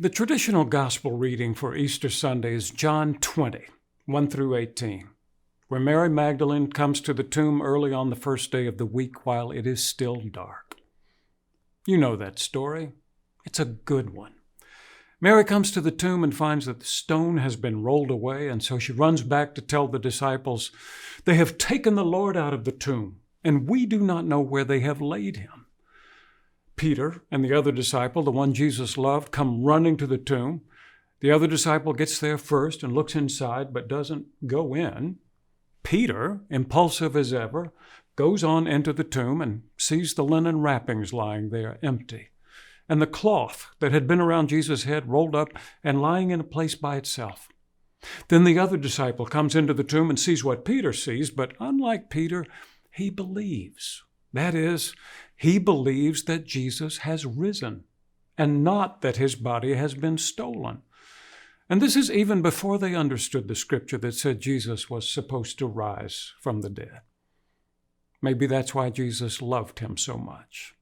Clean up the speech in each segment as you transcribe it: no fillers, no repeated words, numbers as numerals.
The traditional gospel reading for Easter Sunday is John 20, 1 through 18, where Mary Magdalene comes to the tomb early on the first day of the week while it is still dark. You know that story. It's a good one. Mary comes to the tomb and finds that the stone has been rolled away, and so she runs back to tell the disciples, "They have taken the Lord out of the tomb, and we do not know where they have laid him." Peter and the other disciple, the one Jesus loved, come running to the tomb. The other disciple gets there first and looks inside but doesn't go in. Peter, impulsive as ever, goes on into the tomb and sees the linen wrappings lying there empty, and the cloth that had been around Jesus' head rolled up and lying in a place by itself. Then the other disciple comes into the tomb and sees what Peter sees, but unlike Peter, he believes. That is, he believes that Jesus has risen and not that his body has been stolen. And this is even before they understood the scripture that said Jesus was supposed to rise from the dead. Maybe that's why Jesus loved him so much.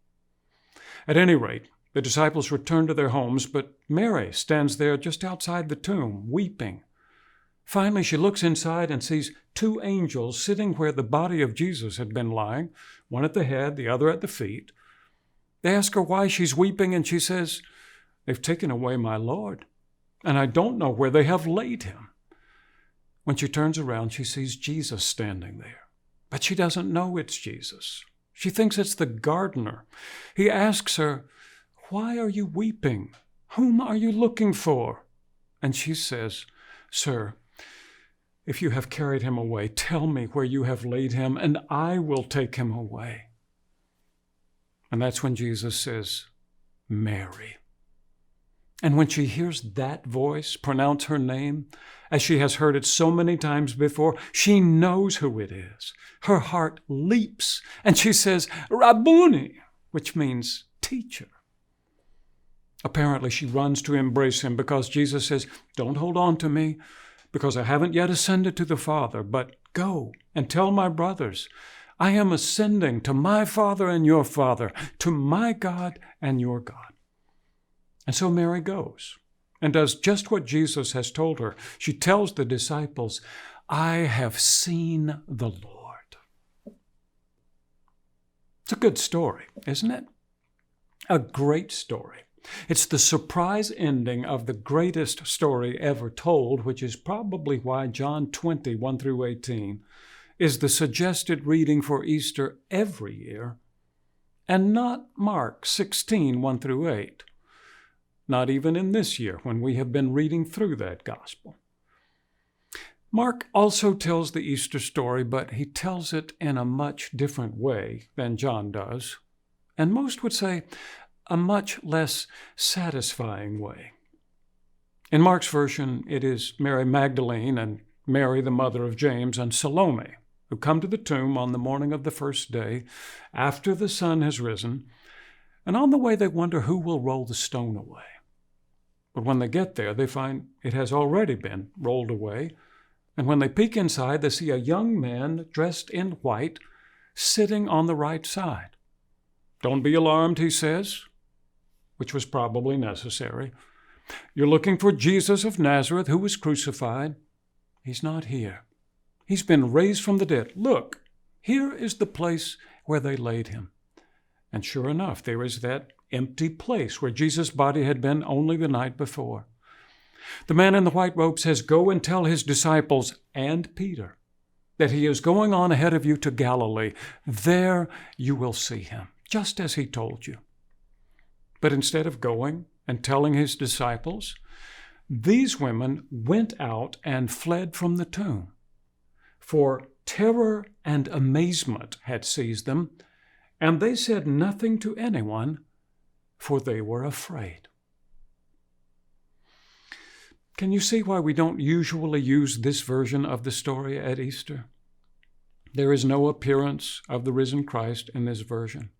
At any rate, the disciples return to their homes, but Mary stands there just outside the tomb, weeping. Finally, she looks inside and sees two angels sitting where the body of Jesus had been lying, one at the head, the other at the feet. They ask her why she's weeping, and she says, "They've taken away my Lord, and I don't know where they have laid him." When she turns around, she sees Jesus standing there, but she doesn't know it's Jesus. She thinks it's the gardener. He asks her, "Why are you weeping? Whom are you looking for?" And she says, "Sir, if you have carried him away, tell me where you have laid him, and I will take him away." And that's when Jesus says, "Mary." And when she hears that voice pronounce her name, as she has heard it so many times before, she knows who it is. Her heart leaps, and she says, "Rabboni," which means teacher. Apparently, she runs to embrace him because Jesus says, "Don't hold on to me, because I haven't yet ascended to the Father, but go and tell my brothers, I am ascending to my Father and your Father, to my God and your God." And so Mary goes and does just what Jesus has told her. She tells the disciples, "I have seen the Lord." It's a good story, isn't it? A great story. It's the surprise ending of the greatest story ever told, which is probably why John 20, 1 through 18, is the suggested reading for Easter every year, and not Mark 16, 1 through 8, not even in this year when we have been reading through that gospel. Mark also tells the Easter story, but he tells it in a much different way than John does, and most would say a much less satisfying way. In Mark's version, it is Mary Magdalene and Mary, the mother of James, and Salome, who come to the tomb on the morning of the first day after the sun has risen, and on the way they wonder who will roll the stone away. But when they get there, they find it has already been rolled away, and when they peek inside, they see a young man dressed in white sitting on the right side. "Don't be alarmed," he says, which was probably necessary. "You're looking for Jesus of Nazareth, who was crucified. He's not here. He's been raised from the dead. Look, here is the place where they laid him." And sure enough, there is that empty place where Jesus' body had been only the night before. The man in the white robe says, "Go and tell his disciples and Peter that he is going on ahead of you to Galilee. There you will see him, just as he told you." But instead of going and telling his disciples, these women went out and fled from the tomb, for terror and amazement had seized them, and they said nothing to anyone, for they were afraid. Can you see why we don't usually use this version of the story at Easter? There is no appearance of the risen Christ in this version.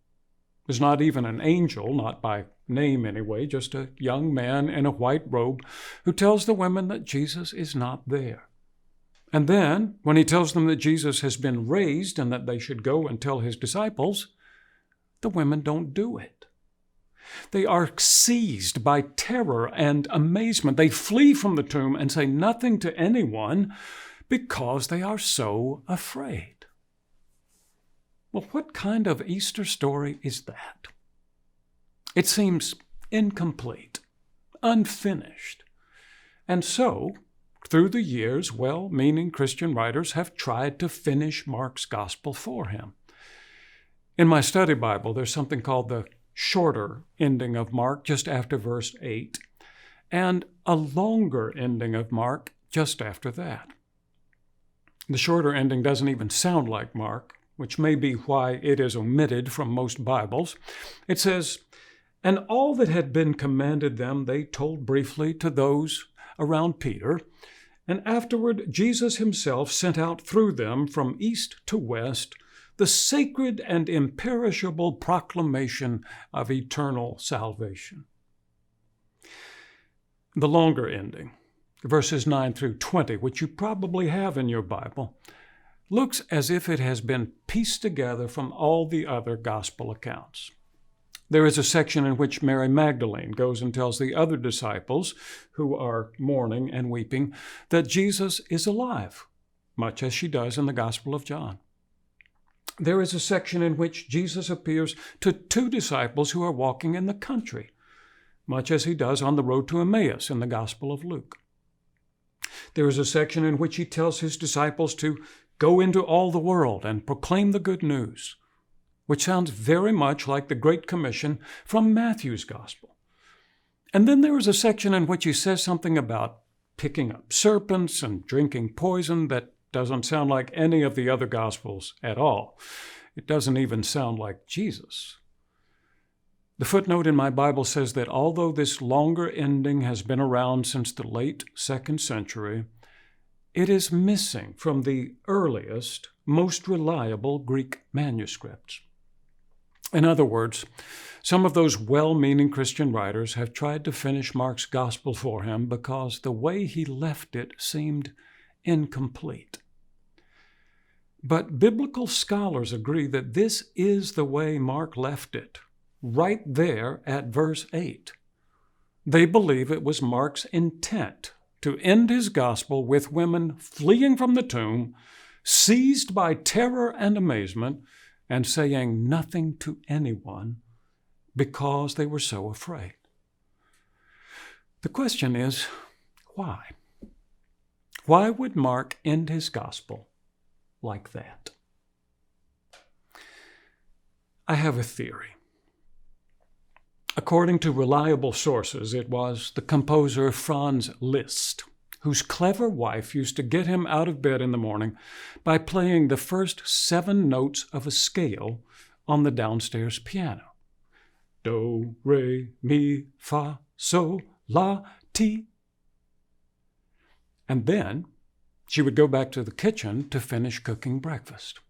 There's not even an angel, not by name anyway, just a young man in a white robe who tells the women that Jesus is not there. And then, when he tells them that Jesus has been raised and that they should go and tell his disciples, the women don't do it. They are seized by terror and amazement. They flee from the tomb and say nothing to anyone because they are so afraid. Well, what kind of Easter story is that? It seems incomplete, unfinished. And so, through the years, well-meaning Christian writers have tried to finish Mark's gospel for him. In my study Bible, there's something called the shorter ending of Mark, just after verse 8, and a longer ending of Mark just after that. The shorter ending doesn't even sound like Mark, which may be why it is omitted from most Bibles. It says, "And all that had been commanded them they told briefly to those around Peter, and afterward Jesus himself sent out through them from east to west the sacred and imperishable proclamation of eternal salvation." The longer ending, verses 9 through 20, which you probably have in your Bible, looks as if it has been pieced together from all the other gospel accounts. There is a section in which Mary Magdalene goes and tells the other disciples, who are mourning and weeping, that Jesus is alive, much as she does in the Gospel of John. There is a section in which Jesus appears to two disciples who are walking in the country, much as he does on the road to Emmaus in the Gospel of Luke. There is a section in which he tells his disciples to go into all the world and proclaim the good news, which sounds very much like the Great Commission from Matthew's Gospel. And then there is a section in which he says something about picking up serpents and drinking poison that doesn't sound like any of the other Gospels at all. It doesn't even sound like Jesus. The footnote in my Bible says that although this longer ending has been around since the late 2nd century, it is missing from the earliest, most reliable Greek manuscripts. In other words, some of those well-meaning Christian writers have tried to finish Mark's gospel for him because the way he left it seemed incomplete. But biblical scholars agree that this is the way Mark left it, right there at verse 8. They believe it was Mark's intent to end his gospel with women fleeing from the tomb, seized by terror and amazement, and saying nothing to anyone because they were so afraid. The question is, why? Why would Mark end his gospel like that? I have a theory. According to reliable sources, it was the composer Franz Liszt, whose clever wife used to get him out of bed in the morning by playing the first 7 notes of a scale on the downstairs piano. Do, re, mi, fa, sol, la, ti. And then she would go back to the kitchen to finish cooking breakfast.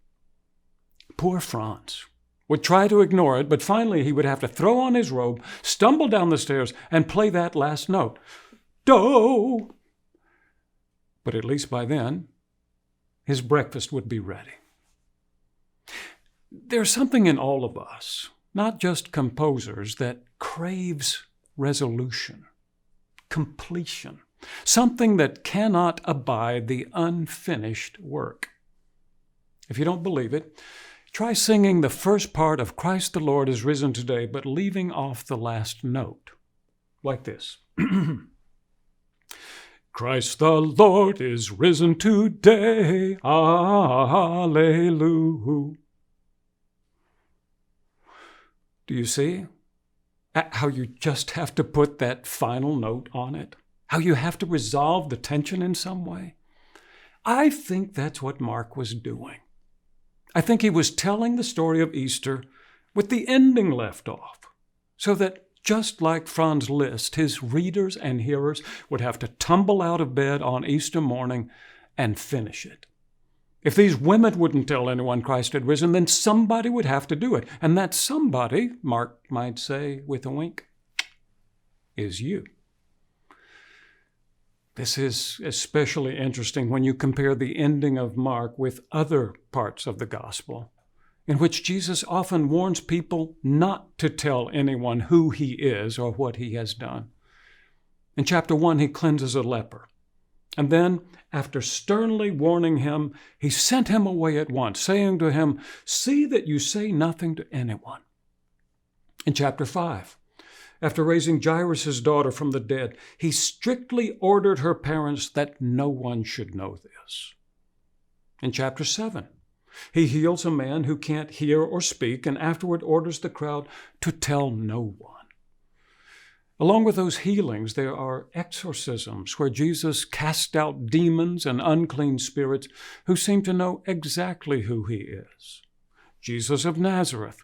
Poor Franz would try to ignore it, but finally he would have to throw on his robe, stumble down the stairs, and play that last note. Do! But at least by then, his breakfast would be ready. There's something in all of us, not just composers, that craves resolution, completion, something that cannot abide the unfinished work. If you don't believe it, try singing the first part of Christ the Lord is Risen Today, but leaving off the last note, like this. Christ the Lord is risen today, Alleluia. Do you see how you just have to put that final note on it? How you have to resolve the tension in some way? I think that's what Mark was doing. I think he was telling the story of Easter with the ending left off, so that just like Franz Liszt, his readers and hearers would have to tumble out of bed on Easter morning and finish it. If these women wouldn't tell anyone Christ had risen, then somebody would have to do it. And that somebody, Mark might say with a wink, is you. This is especially interesting when you compare the ending of Mark with other parts of the gospel. in which Jesus often warns people not to tell anyone who he is or what he has done. In chapter 1, he cleanses a leper. And then, after sternly warning him, he sent him away at once, saying to him, "See that you say nothing to anyone." In chapter 5, after raising Jairus' daughter from the dead, he strictly ordered her parents that no one should know this. In chapter 7, he heals a man who can't hear or speak and afterward orders the crowd to tell no one. Along with those healings, there are exorcisms where Jesus cast out demons and unclean spirits who seem to know exactly who he is. Jesus of Nazareth,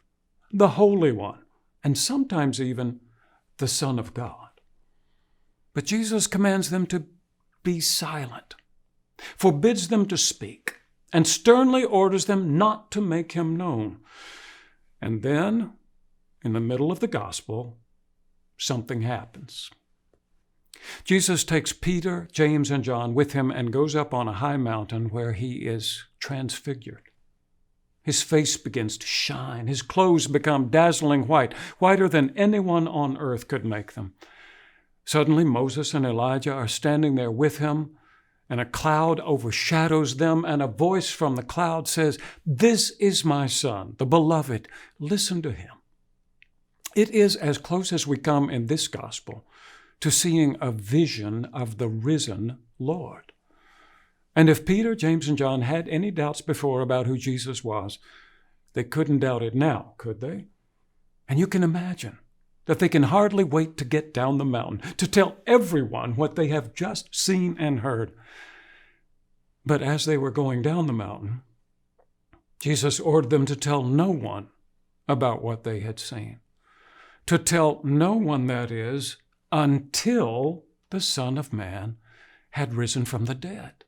the Holy One, and sometimes even the Son of God. But Jesus commands them to be silent, forbids them to speak, and sternly orders them not to make him known. And then, in the middle of the gospel, something happens. Jesus takes Peter, James, and John with him and goes up on a high mountain where he is transfigured. His face begins to shine. His clothes become dazzling white, whiter than anyone on earth could make them. Suddenly, Moses and Elijah are standing there with him, and a cloud overshadows them, and a voice from the cloud says, "This is my Son, the beloved. Listen to him." It is as close as we come in this gospel to seeing a vision of the risen Lord. And if Peter, James, and John had any doubts before about who Jesus was, they couldn't doubt it now, could they? And you can imagine that they can hardly wait to get down the mountain, to tell everyone what they have just seen and heard. But as they were going down the mountain, Jesus ordered them to tell no one about what they had seen. To tell no one, that is, until the Son of Man had risen from the dead.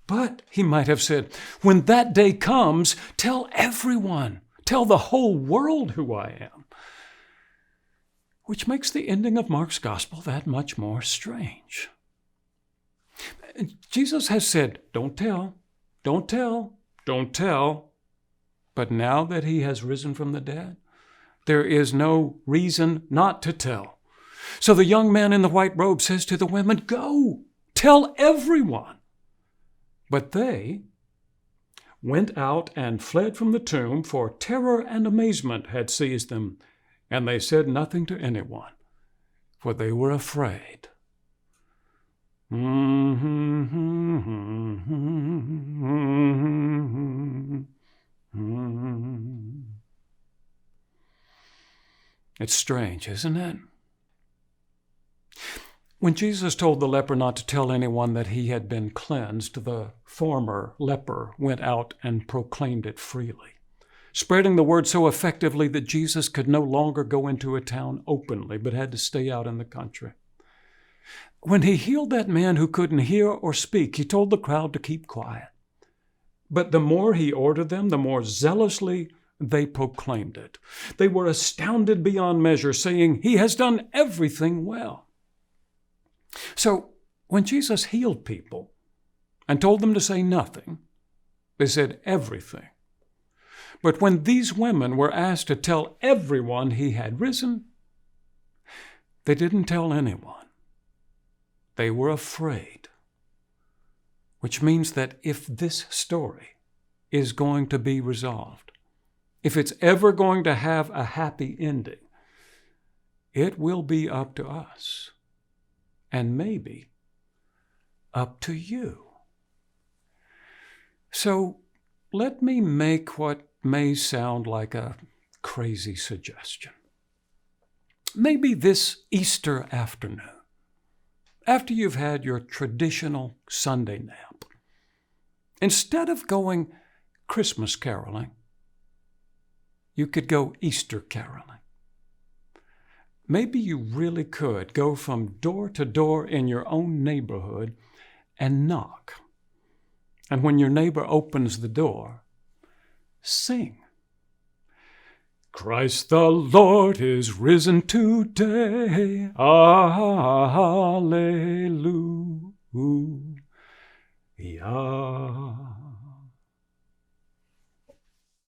But, he might have said, when that day comes, tell everyone, tell the whole world who I am. Which makes the ending of Mark's gospel that much more strange. Jesus has said, don't tell, don't tell, don't tell. But now that he has risen from the dead, there is no reason not to tell. So the young man in the white robe says to the women, "Go, tell everyone." But they went out and fled from the tomb, for terror and amazement had seized them, and they said nothing to anyone, for they were afraid. It's strange, isn't it? When Jesus told the leper not to tell anyone that he had been cleansed, the former leper went out and proclaimed it freely, spreading the word so effectively that Jesus could no longer go into a town openly, but had to stay out in the country. When he healed that man who couldn't hear or speak, he told the crowd to keep quiet. But the more he ordered them, the more zealously they proclaimed it. They were astounded beyond measure, saying, "He has done everything well." So when Jesus healed people and told them to say nothing, they said everything. But when these women were asked to tell everyone he had risen, they didn't tell anyone. They were afraid, which means that if this story is going to be resolved, if it's ever going to have a happy ending, it will be up to us, and maybe up to you. So let me make what may sound like a crazy suggestion. Maybe this Easter afternoon, after you've had your traditional Sunday nap, instead of going Christmas caroling, you could go Easter caroling. Maybe you really could go from door to door in your own neighborhood and knock. And when your neighbor opens the door, sing. Christ the Lord is risen today. Alleluia.